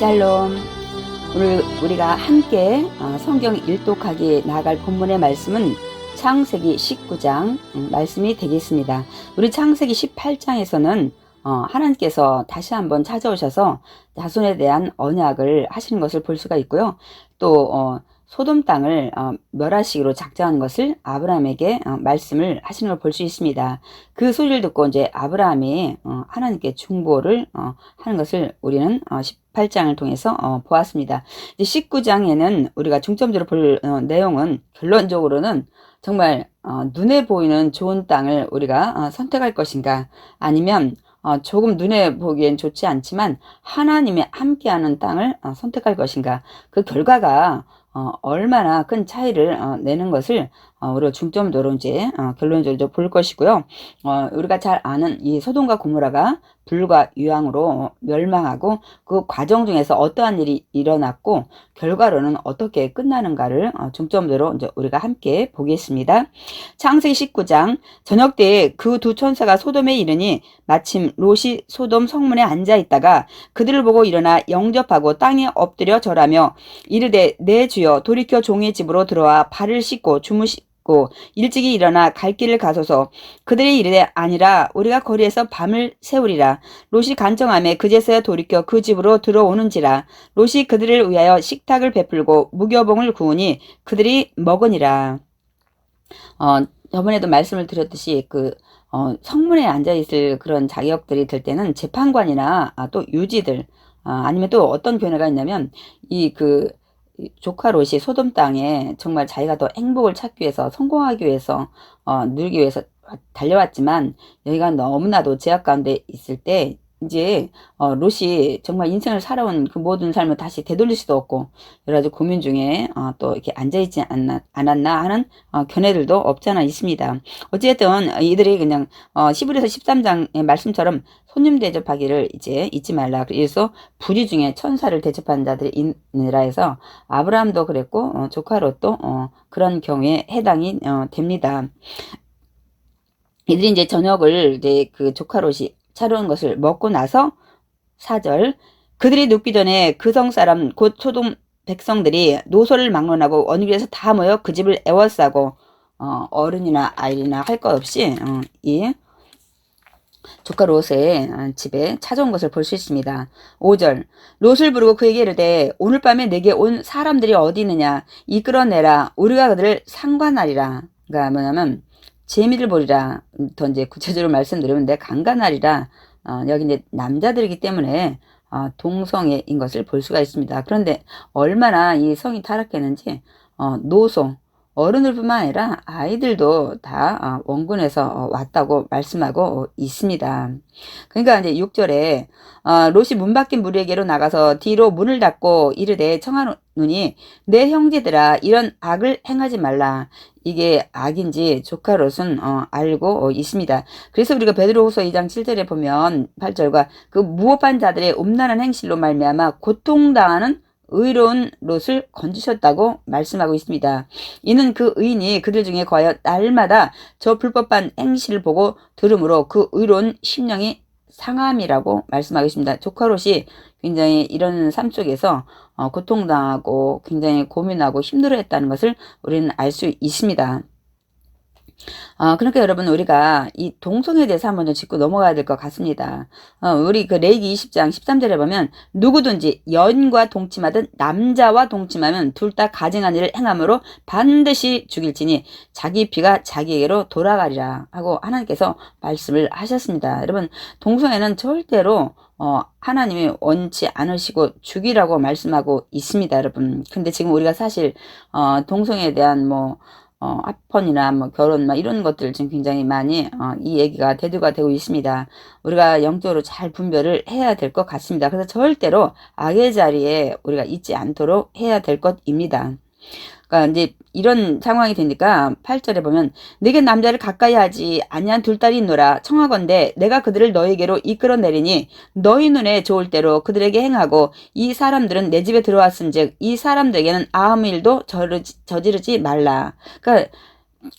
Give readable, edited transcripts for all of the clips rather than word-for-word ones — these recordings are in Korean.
샬롬. 오늘 우리가 함께 성경 일독하기 나아갈 본문의 말씀은 창세기 19장 말씀이 되겠습니다. 우리 창세기 18장에서는 하나님께서 다시 한번 찾아오셔서 자손에 대한 언약을 하시는 것을 볼 수가 있고요. 또 소돔 땅을 멸하시기로 작정한 것을 아브라함에게 말씀을 하시는 걸 볼 수 있습니다. 그 소리를 듣고 이제 아브라함이 하나님께 중보를 하는 것을 우리는 18장을 통해서 보았습니다. 이제 19장에는 우리가 중점적으로 볼 내용은 결론적으로는 정말 눈에 보이는 좋은 땅을 우리가 선택할 것인가, 아니면 조금 눈에 보기엔 좋지 않지만 하나님이 함께하는 땅을 선택할 것인가, 그 결과가 얼마나 큰 차이를 내는 것을 우리가 중점적으로 이제 결론적으로 볼 것이고요. 우리가 잘 아는 이 소돔과 고모라가 불과 유황으로 멸망하고 그 과정 중에서 어떠한 일이 일어났고 결과로는 어떻게 끝나는가를 중점적으로 이제 우리가 함께 보겠습니다. 창세기 19장 저녁 때에 그 두 천사가 소돔에 이르니 마침 롯이 소돔 성문에 앉아 있다가 그들을 보고 일어나 영접하고 땅에 엎드려 절하며 이르되 내 주여 돌이켜 종의 집으로 들어와 발을 씻고 주무시고 일찍이 일어나 갈 길을 가소서. 그들이 이르되 아니라 우리가 거리에서 밤을 새우리라. 롯이 간청하며 그제서야 돌이켜 그 집으로 들어오는지라. 롯이 그들을 위하여 식탁을 베풀고 무교봉을 구우니 그들이 먹으니라. 저번에도 말씀을 드렸듯이 성문에 앉아있을 그런 자격들이 될 때는 재판관이나 또 유지들, 아니면 또 어떤 견해가 있냐면 조카 롯이 소돔 땅에 정말 자기가 더 행복을 찾기 위해서, 성공하기 위해서, 누리기 위해서 달려왔지만 여기가 너무나도 제약 가운데 있을 때 이제 롯이 정말 인생을 살아온 그 모든 삶을 다시 되돌릴 수도 없고 여러 가지 고민 중에 또 이렇게 앉아있지 않았나 하는 견해들도 없잖아 있습니다. 어쨌든 이들이 그냥 11에서 13장의 말씀처럼 손님 대접하기를 이제 잊지 말라. 그래서 불의 중에 천사를 대접하는 자들이 있느라 해서 아브라함도 그랬고 조카 롯도 그런 경우에 해당이 됩니다. 이들이 이제 저녁을 이제 그 조카 롯이 차려온 것을 먹고 나서 4절 그들이 눕기 전에 그 성 사람 곧 소돔 백성들이 노소를 막론하고 어느 길에서 다 모여 그 집을 애워싸고 어른이나 아이나 할 것 없이 이 조카 롯의 집에 찾아온 것을 볼 수 있습니다. 5절 롯을 부르고 그에게 이르되 오늘 밤에 내게 온 사람들이 어디 있느냐 이끌어내라 우리가 그들을 상관하리라. 그러니까 뭐냐면 재미를 보리라. 더 이제 구체적으로 말씀드리면 내 강간하리라. 여기 이제 남자들이기 때문에 동성애인 것을 볼 수가 있습니다. 그런데 얼마나 이 성이 타락했는지 노소, 어른들 뿐만 아니라 아이들도 다 원군에서 왔다고 말씀하고 있습니다. 그러니까 이제 6절에 롯이 문 밖인 무리에게로 나가서 뒤로 문을 닫고 이르되 청하노니 내 형제들아 이런 악을 행하지 말라. 이게 악인지 조카 롯은 알고 있습니다. 그래서 우리가 베드로후서 2장 7절에 보면 8절과 그 무업한 자들의 음란한 행실로 말미암아 고통당하는 의로운 롯을 건지셨다고 말씀하고 있습니다. 이는 그 의인이 그들 중에 거하여 날마다 저 불법한 행실을 보고 들으므로 그 의로운 심령이 상함이라고 말씀하고 있습니다. 조카 롯이 굉장히 이런 삶 속에서 고통당하고 굉장히 고민하고 힘들어했다는 것을 우리는 알 수 있습니다. 그러니까 여러분 우리가 이 동성애에 대해서 한번 좀 짚고 넘어가야 될 것 같습니다. 우리 그 레위기 20장 13절에 보면 누구든지 여인과 동침하든 남자와 동침하면 둘 다 가증한 일을 행함으로 반드시 죽일지니 자기 피가 자기에게로 돌아가리라 하고 하나님께서 말씀을 하셨습니다. 여러분 동성애는 절대로 하나님이 원치 않으시고 죽이라고 말씀하고 있습니다, 여러분. 근데 지금 우리가 사실 동성애에 대한 합헌이나 결혼 이런 것들 지금 굉장히 많이 이 얘기가 대두가 되고 있습니다. 우리가 영적으로 잘 분별을 해야 될 것 같습니다. 그래서 절대로 악의 자리에 우리가 있지 않도록 해야 될 것입니다. 그러니까 이제 이런 상황이 되니까 8절에 보면 내게 남자를 가까이 하지 아니한 둘 딸이 있노라. 청하건대 내가 그들을 너에게로 이끌어내리니 너희 눈에 좋을 대로 그들에게 행하고 이 사람들은 내 집에 들어왔은즉 이 사람들에게는 아무 일도 저지르지 말라. 그러니까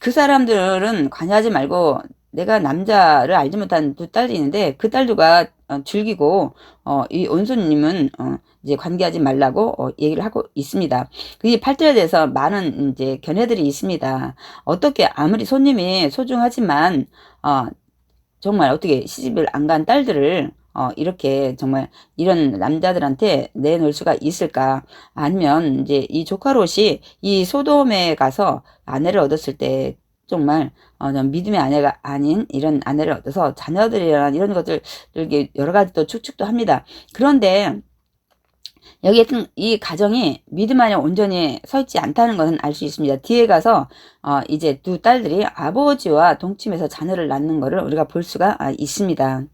그 사람들은 관여하지 말고 내가 남자를 알지 못한 두 딸이 있는데 그 딸들과 즐기고 이 온수님은 이제 관계하지 말라고 얘기를 하고 있습니다. 이 8절에 대해서 많은 이제 견해들이 있습니다. 어떻게 아무리 손님이 소중하지만 정말 어떻게 시집을 안 간 딸들을 이렇게 정말 이런 남자들한테 내놓을 수가 있을까? 아니면 이제 이 조카롯이 이 소돔에 가서 아내를 얻었을 때 정말 믿음의 아내가 아닌 이런 아내를 얻어서 자녀들이랑 이런 것들 이렇게 여러 가지 또 축축도 합니다. 그런데 여기 이 가정이 믿음 안에 온전히 서 있지 않다는 것은 알 수 있습니다. 뒤에 가서 이제 두 딸들이 아버지와 동침해서 자녀를 낳는 것을 우리가 볼 수가 있습니다.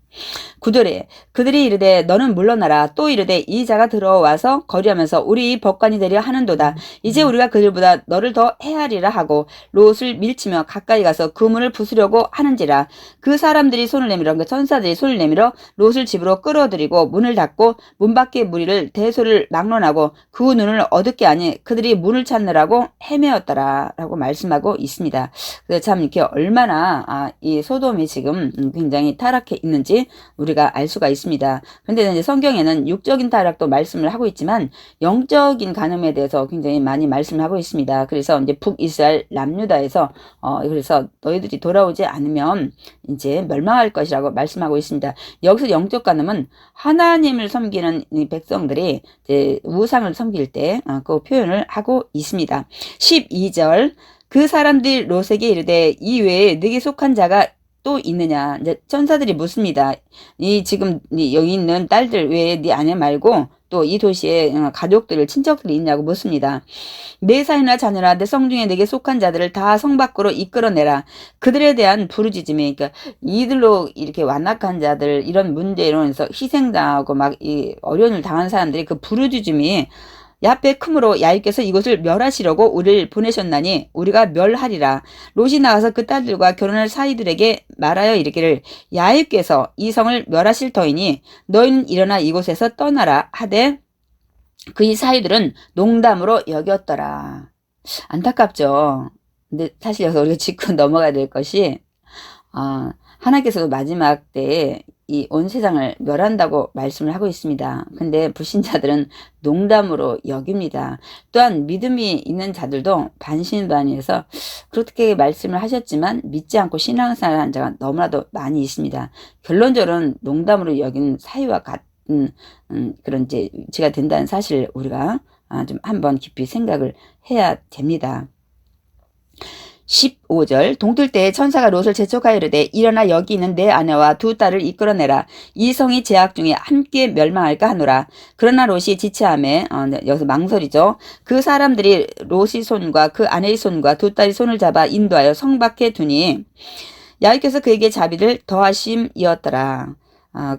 9절에 그들이 이르되 너는 물러나라. 또 이르되 이 자가 들어와서 거리하면서 우리 법관이 되려 하는도다. 이제 우리가 그들보다 너를 더 해하리라 하고 롯을 밀치며 가까이 가서 그 문을 부수려고 하는지라. 그 사람들이 손을 내밀어 그 천사들이 손을 내밀어 롯을 집으로 끌어들이고 문을 닫고 문 밖의 무리를 대소를 막론하고 그 눈을 어둡게 하니 그들이 문을 찾느라고 헤매었더라 라고 말씀하고 있습니다. 그래서 참 이렇게 얼마나 이 소돔이 지금 굉장히 타락해 있는지 우리가 알 수가 있습니다. 그런데 이제 성경에는 육적인 타락도 말씀을 하고 있지만 영적인 간음에 대해서 굉장히 많이 말씀을 하고 있습니다. 그래서 이제 북이스라엘 남유다에서 그래서 너희들이 돌아오지 않으면 이제 멸망할 것이라고 말씀하고 있습니다. 여기서 영적 간음은 하나님을 섬기는 이 백성들이 이제 우상을 섬길 때 그 표현을 하고 있습니다. 12절 그 사람들이 롯에게 이르되 이 외에 네게 속한 자가 또 있느냐. 이제 천사들이 묻습니다. 이 지금 여기 있는 딸들 외에 네 아내 말고 또 이 도시에 가족들, 친척들이 있냐고 묻습니다. 내 사이나 자녀나 내 성중에 내게 속한 자들을 다 성 밖으로 이끌어내라. 그들에 대한 부르짖음이, 그러니까 이들로 이렇게 완악한 자들, 이런 문제로 해서 희생당하고 막 이 어려움을 당한 사람들이 그 부르짖음이 야페 크므로 야훼께서 이곳을 멸하시려고 우리를 보내셨나니 우리가 멸하리라. 롯이 나가서 그 딸들과 결혼할 사이들에게 말하여 이르기를 야훼께서 이 성을 멸하실 터이니 너희는 일어나 이곳에서 떠나라 하되 그의 사이들은 농담으로 여겼더라. 안타깝죠. 근데 사실 여기서 우리가 짚고 넘어가야 될 것이 하나님께서도 마지막 때에 이 온 세상을 멸한다고 말씀을 하고 있습니다. 근데 불신자들은 농담으로 여깁니다. 또한 믿음이 있는 자들도 반신반의해서 그렇게 말씀을 하셨지만 믿지 않고 신앙생활하는 자가 너무나도 많이 있습니다. 결론적으로는 농담으로 여긴 사이와 같은 그런 이제 위치가 된다는 사실을 우리가 좀 한번 깊이 생각을 해야 됩니다. 15절 동틀 때에 천사가 롯을 재촉하여 이르되 일어나 여기 있는 내 아내와 두 딸을 이끌어내라. 이 성이 제약 중에 함께 멸망할까 하노라. 그러나 롯이 지체하매 여기서 망설이죠. 그 사람들이 롯의 손과 그 아내의 손과 두 딸의 손을 잡아 인도하여 성 밖에 두니 야훼께서 그에게 자비를 더하심이었더라.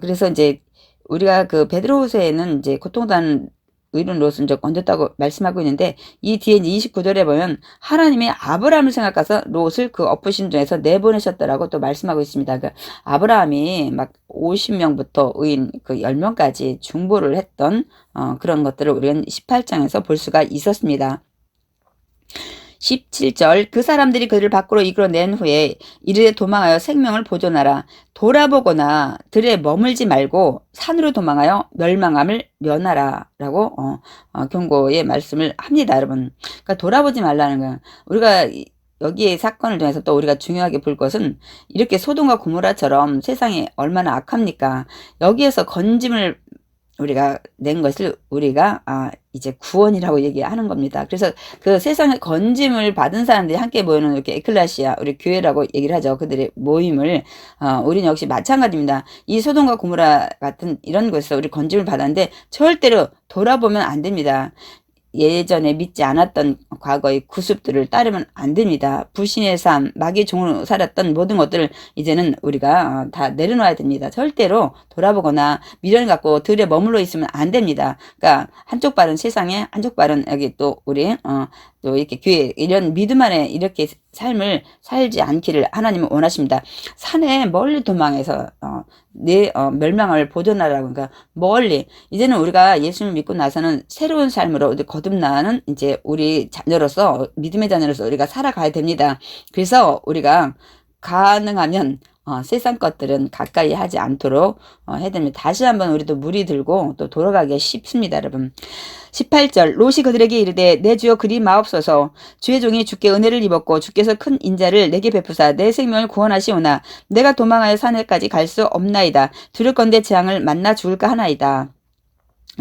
그래서 이제 우리가 그 베드로후서에는 이제 고통당하는 의로운 롯을 이제 건졌다고 말씀하고 있는데 이 뒤에 이제 29절에 보면 하나님이 아브라함을 생각해서 롯을 그 엎으신 중에서 내보내셨다라고 또 말씀하고 있습니다. 그러니까 아브라함이 막 50명부터 의인 그 10명까지 중보를 했던 그런 것들을 우리는 18장에서 볼 수가 있었습니다. 17절 그 사람들이 그들을 밖으로 이끌어낸 후에 이르되 도망하여 생명을 보존하라. 돌아보거나 들에 머물지 말고 산으로 도망하여 멸망함을 면하라 라고 경고의 말씀을 합니다. 여러분, 그러니까 돌아보지 말라는 거예요. 우리가 여기에 사건을 통해서 또 우리가 중요하게 볼 것은 이렇게 소돔과 고모라처럼 세상이 얼마나 악합니까? 여기에서 건짐을 우리가 낸 것을 우리가 이제 구원이라고 얘기하는 겁니다. 그래서 그 세상에 건짐을 받은 사람들이 함께 모이는 이렇게 에클레시아, 우리 교회라고 얘기를 하죠. 그들의 모임을 우리는 역시 마찬가지입니다. 이 소돔과 고모라 같은 이런 곳에서 우리 건짐을 받았는데 절대로 돌아보면 안 됩니다. 예전에 믿지 않았던 과거의 구습들을 따르면 안 됩니다. 불신의 삶, 마귀의 종으로 살았던 모든 것들을 이제는 우리가 다 내려놔야 됩니다. 절대로 돌아보거나 미련을 갖고 들에 머물러 있으면 안 됩니다. 그러니까 한쪽 발은 세상에, 한쪽 발은 여기 또 우리 또 이렇게 교회, 이런 믿음 안에 이렇게 삶을 살지 않기를 하나님은 원하십니다. 산에 멀리 도망해서 내 멸망을 보존하라고. 그러니까 멀리, 이제는 우리가 예수님을 믿고 나서는 새로운 삶으로 거듭나는 이제 우리 자녀로서, 믿음의 자녀로서 우리가 살아가야 됩니다. 그래서 우리가 가능하면 세상 것들은 가까이 하지 않도록 해야 됩니다. 다시 한번 우리도 물이 들고 또 돌아가기 쉽습니다, 여러분. 18절 롯이 그들에게 이르되 내 주여 그리 마옵소서. 주의 종이 주께 은혜를 입었고 주께서 큰 인자를 내게 베푸사 내 생명을 구원하시오나 내가 도망하여 산에까지 갈 수 없나이다. 두렵건대 재앙을 만나 죽을까 하나이다.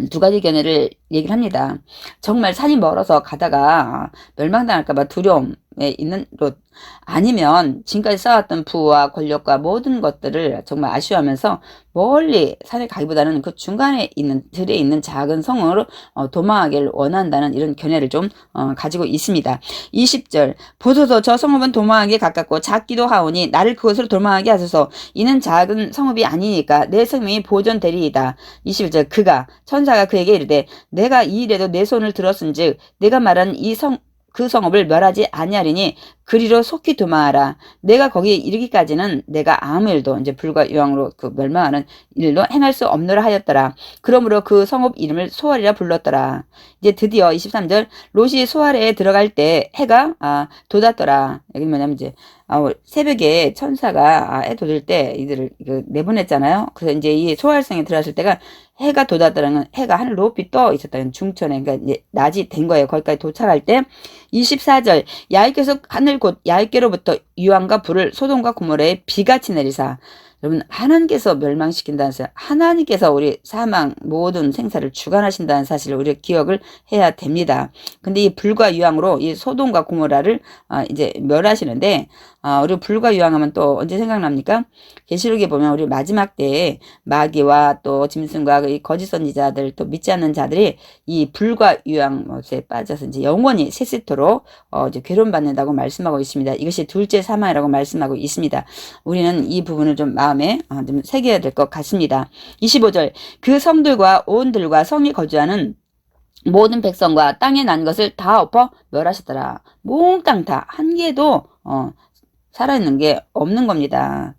두 가지 견해를 얘기를 합니다. 정말 산이 멀어서 가다가 멸망당할까봐 두려움에 있는 롯, 아니면 지금까지 쌓았던 부와 권력과 모든 것들을 정말 아쉬워하면서 멀리 산에 가기보다는 그 중간에 있는 들에 있는 작은 성으로 도망하기를 원한다는 이런 견해를 좀 가지고 있습니다. 20절 보소서 저 성읍은 도망하기에 가깝고 작기도 하오니 나를 그곳으로 도망하게 하소서. 이는 작은 성읍이 아니니까 내 생명이 보존되리이다. 21절 그가 천사가 그에게 이르되 내가 이 일에도 내 손을 들었은즉 내가 말한 그 성읍을 멸하지 아니하리니 그리로 속히 도망하라. 내가 거기에 이르기까지는 내가 아무 일도 이제 불과 유황으로 그 멸망하는 일도 행할 수 없노라 하였더라. 그러므로 그 성읍 이름을 소알이라 불렀더라. 이제 드디어 23절 롯이 소알에 들어갈 때 해가 돋았더라. 여기 뭐냐면 이제 새벽에 천사가 해 돋을 때 이들을 내보냈잖아요. 그래서 이제 이 소알성에 들어갔을 때가 해가 돋았다는 해가 하늘 높이 떠 있었다는 중천에 그러니까 이제 낮이 된 거예요. 거기까지 도착할 때 24절 야훼께서 하늘 곧 야훼께로부터 유황과 불을 소돔과 고모라에 비같이 내리사. 여러분 하나님께서 멸망시킨다는 사실, 하나님께서 우리 사망 모든 생사를 주관하신다는 사실을 우리가 기억을 해야 됩니다. 근데 이 불과 유황으로 이 소돔과 고모라를 이제 멸하시는데 우리 불과 유황하면 또 언제 생각납니까? 계시록에 보면 우리 마지막 때에 마귀와 또 짐승과 이 거짓 선지자들 또 믿지 않는 자들이 이 불과 유황에 빠져서 이제 영원히 세세토록 이제 괴로움 받는다고 말씀하고 있습니다. 이것이 둘째 사망이라고 말씀하고 있습니다. 우리는 이 부분을 좀 마음에 좀 새겨야 될 것 같습니다. 25절 그 성들과 온들과 성이 거주하는 모든 백성과 땅에 난 것을 다 엎어 멸하셨더라. 몽땅 다 한 개도 살아있는 게 없는 겁니다.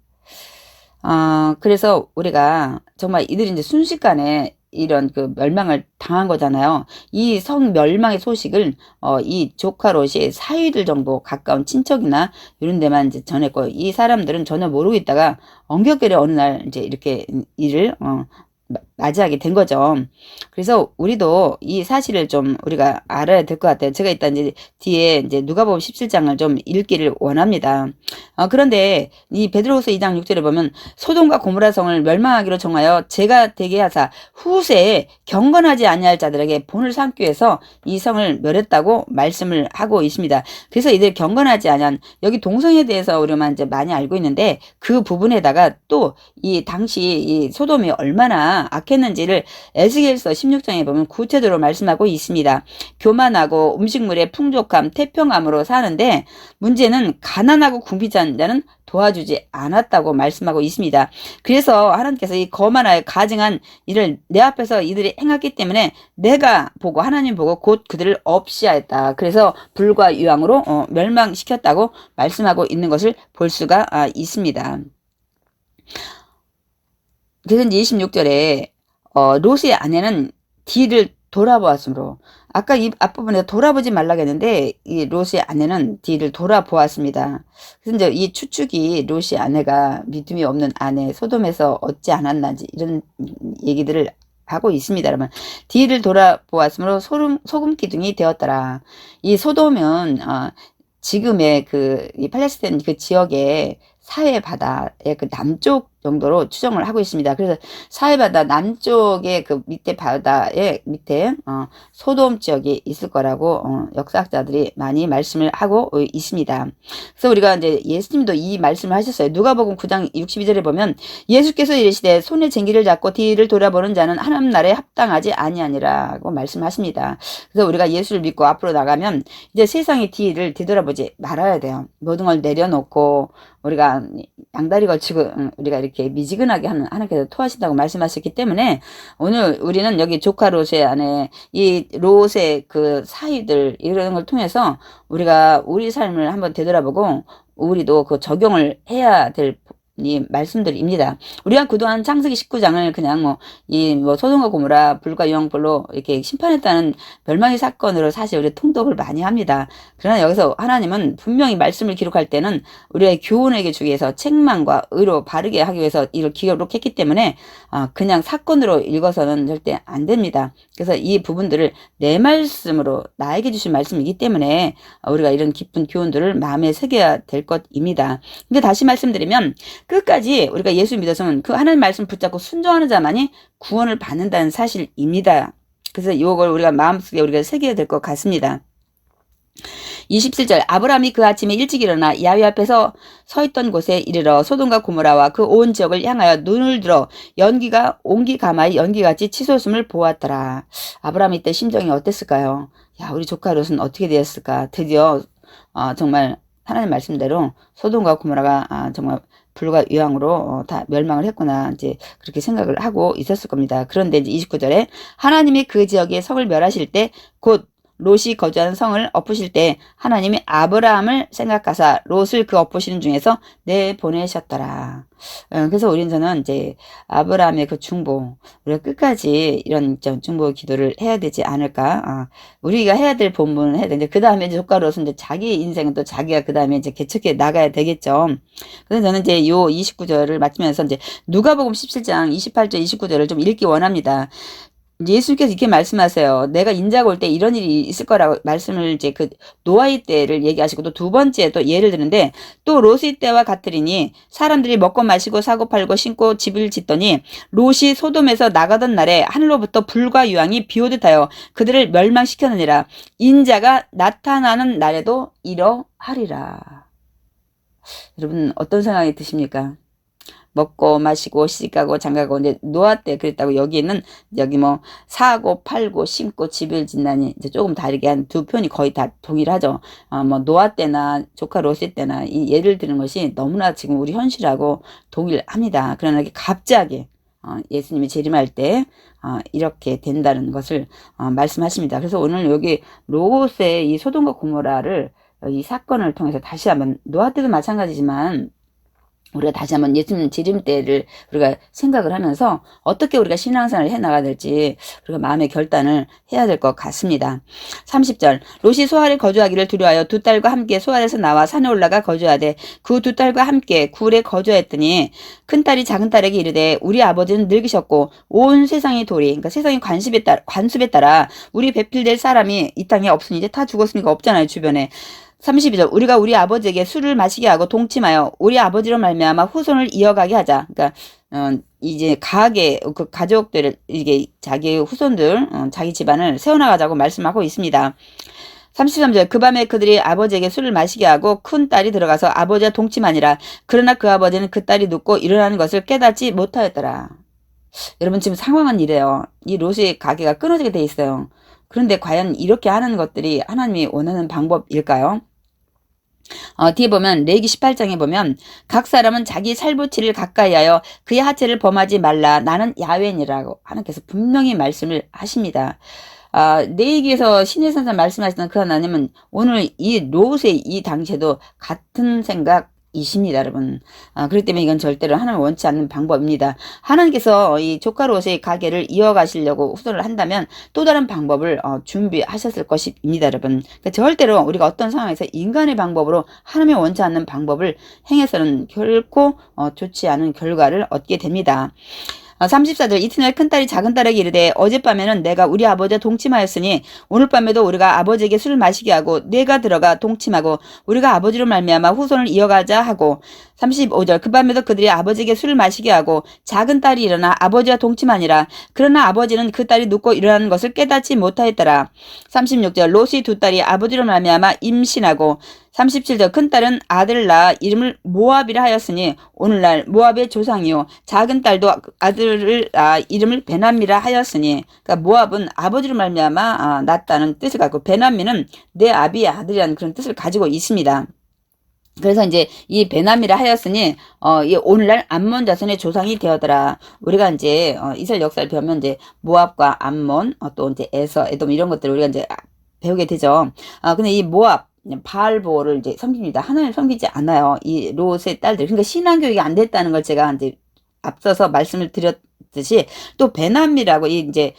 그래서 우리가 정말 이들이 이제 순식간에 이런 그 멸망을 당한 거잖아요. 이 성 멸망의 소식을 이 조카 롯이 사위들 정도 가까운 친척이나 이런 데만 이제 전했고 이 사람들은 전혀 모르고 있다가 엉겹결에 어느 날 이제 이렇게 일을 맞이하게 된 거죠. 그래서 우리도 이 사실을 좀 우리가 알아야 될 것 같아요. 제가 일단 이제 뒤에 이제 누가복음 17장을 좀 읽기를 원합니다. 그런데 이 베드로후서 2장 6절에 보면 소돔과 고모라 성을 멸망하기로 정하여 제가 되게 하사 후세에 경건하지 아니할 자들에게 본을 삼기 위해서 이 성을 멸했다고 말씀을 하고 있습니다. 그래서 이들 경건하지 아니한 여기 동성에 대해서 우리만 이제 많이 알고 있는데 그 부분에다가 또 이 당시 이 소돔이 얼마나 악했는지를 에스겔서 16장에 보면 구체적으로 말씀하고 있습니다. 교만하고 음식물의 풍족함, 태평함으로 사는데 문제는 가난하고 굶기지 않는 자는 도와주지 않았다고 말씀하고 있습니다. 그래서 하나님께서 이 거만하여 가증한 일을 내 앞에서 이들이 행했기 때문에 내가 보고 하나님 보고 곧 그들을 없이하였다. 그래서 불과 유황으로 멸망시켰다고 말씀하고 있는 것을 볼 수가 있습니다. 그래서 이제 26절에 롯의 아내는 뒤를 돌아보았으므로 아까 이 앞부분에 돌아보지 말라고 했는데 이 롯의 아내는 뒤를 돌아보았습니다. 그래서 이제 이 추측이 롯의 아내가 믿음이 없는 아내 소돔에서 얻지 않았는지 이런 얘기들을 하고 있습니다. 여러분 뒤를 돌아보았으므로 소금 기둥이 되었더라. 이 소돔은 지금의 이 팔레스타인 그 지역의 사해 바다의 그 남쪽 정도로 추정을 하고 있습니다. 그래서 사해바다 남쪽의 그 밑에 바다의 밑에 소돔 지역이 있을 거라고 역사학자들이 많이 말씀을 하고 있습니다. 그래서 우리가 이제 예수님도 이 말씀을 하셨어요. 누가복음 9장 62절에 보면 예수께서 이르시되 손에 쟁기를 잡고 뒤를 돌아보는 자는 하나님 나라에 합당하지 아니하니라고 말씀하십니다. 그래서 우리가 예수를 믿고 앞으로 나가면 이제 세상의 뒤를 뒤돌아보지 말아야 돼요. 모든 걸 내려놓고 우리가 양다리 걸치고 우리가 이렇게 미지근하게 하나님께서 토하신다고 말씀하셨기 때문에 오늘 우리는 여기 조카 롯의 안에 이 롯의 그 사위들 이런 걸 통해서 우리가 우리 삶을 한번 되돌아보고 우리도 그 적용을 해야 될 이 말씀들입니다. 우리가 그동안 창세기 19장을 그냥 뭐 소돔과 고모라 불과 유황불로 이렇게 심판했다는 멸망의 사건으로 사실 우리 통독을 많이 합니다. 그러나 여기서 하나님은 분명히 말씀을 기록할 때는 우리의 교훈에게 주기 위해서 책망과 의로 바르게 하기 위해서 이걸 기록했기 때문에 그냥 사건으로 읽어서는 절대 안 됩니다. 그래서 이 부분들을 내 말씀으로 나에게 주신 말씀이기 때문에 우리가 이런 깊은 교훈들을 마음에 새겨야 될 것입니다. 근데 다시 말씀드리면 끝까지 우리가 예수 믿었으면 그 하나님 말씀 붙잡고 순종하는 자만이 구원을 받는다는 사실입니다. 그래서 이걸 우리가 마음속에 우리가 새겨야 될 것 같습니다. 27절 아브라함이 그 아침에 일찍 일어나 야훼 앞에서 서 있던 곳에 이르러 소돔과 고모라와 그 온 지역을 향하여 눈을 들어 연기가 옹기 가마의 연기같이 치솟음을 보았더라. 아브라함 이때 심정이 어땠을까요? 야, 우리 조카 롯은 어떻게 되었을까? 드디어 정말 하나님 말씀대로 소돔과 고모라가 정말 불과 유황으로 다 멸망을 했구나 이제 그렇게 생각을 하고 있었을 겁니다. 그런데 이제 29절에 하나님이 그 지역에 성을 멸하실 때 곧 롯이 거주하는 성을 엎으실 때 하나님이 아브라함을 생각하사 롯을 그 엎으시는 중에서 내보내셨더라. 그래서 우리는 이제 아브라함의 그 중보, 우리가 끝까지 이런 중보 기도를 해야 되지 않을까. 우리가 해야 될 본분은 해야 되는데 그 다음에 이제 조카 롯은 이제 자기 인생은 또 자기가 그 다음에 이제 개척해 나가야 되겠죠. 그래서 저는 이제 요 29절을 마치면서 이제 누가복음 17장 28절 29절을 좀 읽기 원합니다. 예수님께서 이렇게 말씀하세요. 내가 인자가 올 때 이런 일이 있을 거라고 말씀을 이제 그 노아의 때를 얘기하시고 또 두 번째 또 예를 드는데 또 롯의 때와 같으리니 사람들이 먹고 마시고 사고 팔고 신고 집을 짓더니 롯이 소돔에서 나가던 날에 하늘로부터 불과 유황이 비오듯 하여 그들을 멸망시켰느니라. 인자가 나타나는 날에도 이러하리라. 여러분 어떤 생각이 드십니까? 먹고 마시고 시집가고 장가고 이제 노아 때 그랬다고 여기는 여기 뭐 사고 팔고 심고 집을 짓나니 이제 조금 다르게 한 두 편이 거의 다 동일하죠. 뭐 노아 때나 조카 롯의 때나 이 예를 드는 것이 너무나 지금 우리 현실하고 동일합니다. 그러나 이게 갑자기 예수님이 재림할 때 이렇게 된다는 것을 말씀하십니다. 그래서 오늘 여기 롯의 이 소돔과 고모라를 이 사건을 통해서 다시 한번 노아 때도 마찬가지지만 우리가 다시 한번 예수님 재림 때를 우리가 생각을 하면서 어떻게 우리가 신앙생활을 해나가야 될지 우리가 마음의 결단을 해야 될 것 같습니다. 30절 롯이 소알에 거주하기를 두려워하여 두 딸과 함께 소알에서 나와 산에 올라가 거주하되 그 두 딸과 함께 굴에 거주했더니 큰 딸이 작은 딸에게 이르되 우리 아버지는 늙으셨고 온 세상이 도리 그러니까 세상의 관습에 따라 우리 배필될 사람이 이 땅에 없으니 이제 다 죽었으니까 없잖아요 주변에. 32절 우리가 우리 아버지에게 술을 마시게 하고 동침하여 우리 아버지로 말미암아 후손을 이어가게 하자. 그러니까 이제 가게 그 가족들을 이게 자기 후손들 자기 집안을 세워나가자고 말씀하고 있습니다. 33절 그 밤에 그들이 아버지에게 술을 마시게 하고 큰 딸이 들어가서 아버지와 동침하니라. 그러나 그 아버지는 그 딸이 눕고 일어나는 것을 깨닫지 못하였더라. 여러분 지금 상황은 이래요. 이 롯의 가게가 끊어지게 돼 있어요. 그런데 과연 이렇게 하는 것들이 하나님이 원하는 방법일까요? 뒤에 보면 레위기 18장에 보면 각 사람은 자기 살부치를 가까이 하여 그의 하체를 범하지 말라 나는 야훼니라고 하나님께서 분명히 말씀을 하십니다. 레위기에서 신의 선사 말씀하시던 그 하나님은 오늘 이 롯의 이 당시에도 같은 생각 이십니다, 여러분. 그렇기 때문에 이건 절대로 하나님을 원치 않는 방법입니다. 하나님께서 이 조카 롯의 가게를 이어가시려고 후손을 한다면 또 다른 방법을 준비하셨을 것입니다, 여러분. 그러니까 절대로 우리가 어떤 상황에서 인간의 방법으로 하나님이 원치 않는 방법을 행해서는 결코 좋지 않은 결과를 얻게 됩니다. 34절 이튿날 큰딸이 작은딸에게 이르되 어젯밤에는 내가 우리 아버지와 동침하였으니 오늘 밤에도 우리가 아버지에게 술을 마시게 하고 내가 들어가 동침하고 우리가 아버지로 말미암아 후손을 이어가자 하고 35절 그 밤에도 그들이 아버지에게 술을 마시게 하고 작은딸이 일어나 아버지와 동침하니라. 그러나 아버지는 그 딸이 눕고 일어나는 것을 깨닫지 못하였더라. 36절 롯이 두 딸이 아버지로 말미암아 임신하고 37절 큰딸은 아들을 낳아 이름을 모압이라 하였으니 오늘날 모압의 조상이요 작은 딸도 아들을 낳아 이름을 베나미라 하였으니 그러니까 모압은 아버지로 말미암아 낳았다는 뜻을 갖고 베나미는 내 아비의 아들이라는 그런 뜻을 가지고 있습니다. 그래서 이제 이 베나미라 하였으니 이 오늘날 암몬 자손의 조상이 되었더라. 우리가 이제 이스라엘 역사를 배우면 이제 모압과 암몬 또 이제 에서 에돔 이런 것들을 우리가 이제 배우게 되죠. 근데 이 모압 바알 보호를 이제 섬깁니다. 하나님 섬기지 않아요. 이 롯의 딸들. 그러니까 신앙교육이 안 됐다는 걸 제가 이제 앞서서 말씀을 드렸듯이, 또 베남이라고 이제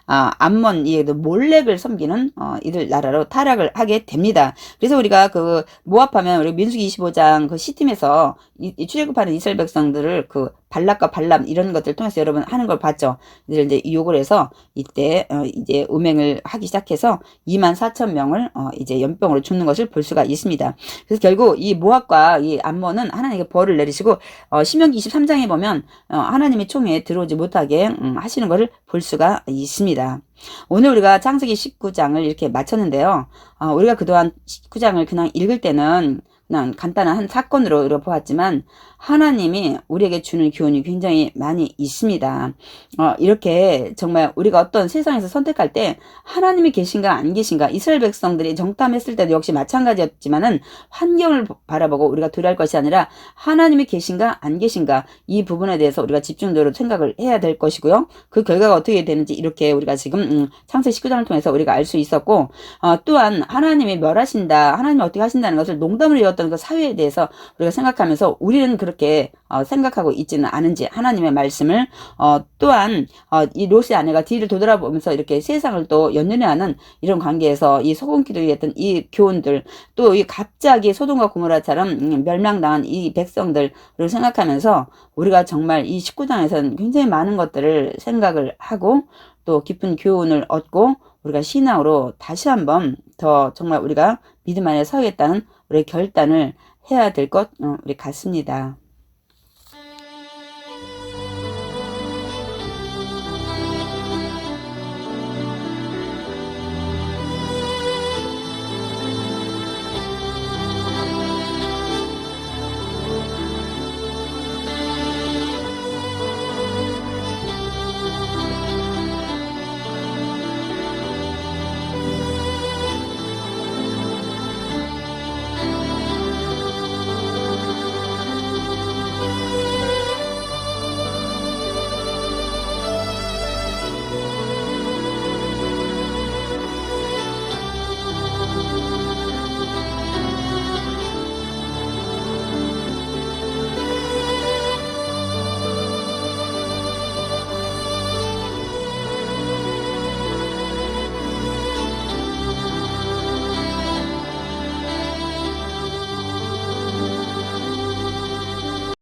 암몬 이 몰렉을 섬기는 이들 나라로 타락을 하게 됩니다. 그래서 우리가 그 모압하면 우리 민수기 25장 그 시팀에서 이 출애굽하는 이스라엘 백성들을 그 발락과 발람 이런 것들 통해서 여러분 하는 걸 봤죠. 이들 이제 유혹을 해서 이때 이제 음행을 하기 시작해서 24,000명을 이제 연병으로 죽는 것을 볼 수가 있습니다. 그래서 결국 이 모압과 이 암몬은 하나님께 벌을 내리시고 신명기 23장에 보면 하나님의 총에 들어오지 못하게 하시는 것을 볼 수가 있습니다. 오늘 우리가 창세기 19장을 이렇게 마쳤는데요. 우리가 그동안 19장을 그냥 읽을 때는 그냥 간단한 한 사건으로 보았지만 하나님이 우리에게 주는 교훈이 굉장히 많이 있습니다. 이렇게 정말 우리가 어떤 세상에서 선택할 때 하나님이 계신가 안 계신가, 이스라엘 백성들이 정탐했을 때도 역시 마찬가지였지만은 환경을 바라보고 우리가 두려할 것이 아니라 하나님이 계신가 안 계신가, 이 부분에 대해서 우리가 집중적으로 생각을 해야 될 것이고요. 그 결과가 어떻게 되는지 이렇게 우리가 지금 창세기 19장을 통해서 우리가 알 수 있었고, 또한 하나님이 멸하신다, 하나님이 어떻게 하신다는 것을 농담으로 여겼던 그 사회에 대해서 우리가 생각하면서 우리는 그렇게 생각하고 있지는 않은지 하나님의 말씀을 또한 이 롯의 아내가 뒤를 돌아보면서 이렇게 세상을 또 연연해하는 이런 관계에서 이 소금기둥이 했던 이 교훈들, 또 이 갑자기 소돔과 고모라처럼 멸망당한 이 백성들을 생각하면서 우리가 정말 이 19장에서는 굉장히 많은 것들을 생각을 하고 또 깊은 교훈을 얻고 우리가 신앙으로 다시 한번 더 정말 우리가 믿음 안에 서겠다는 우리의 결단을 해야 될 것 우리 같습니다.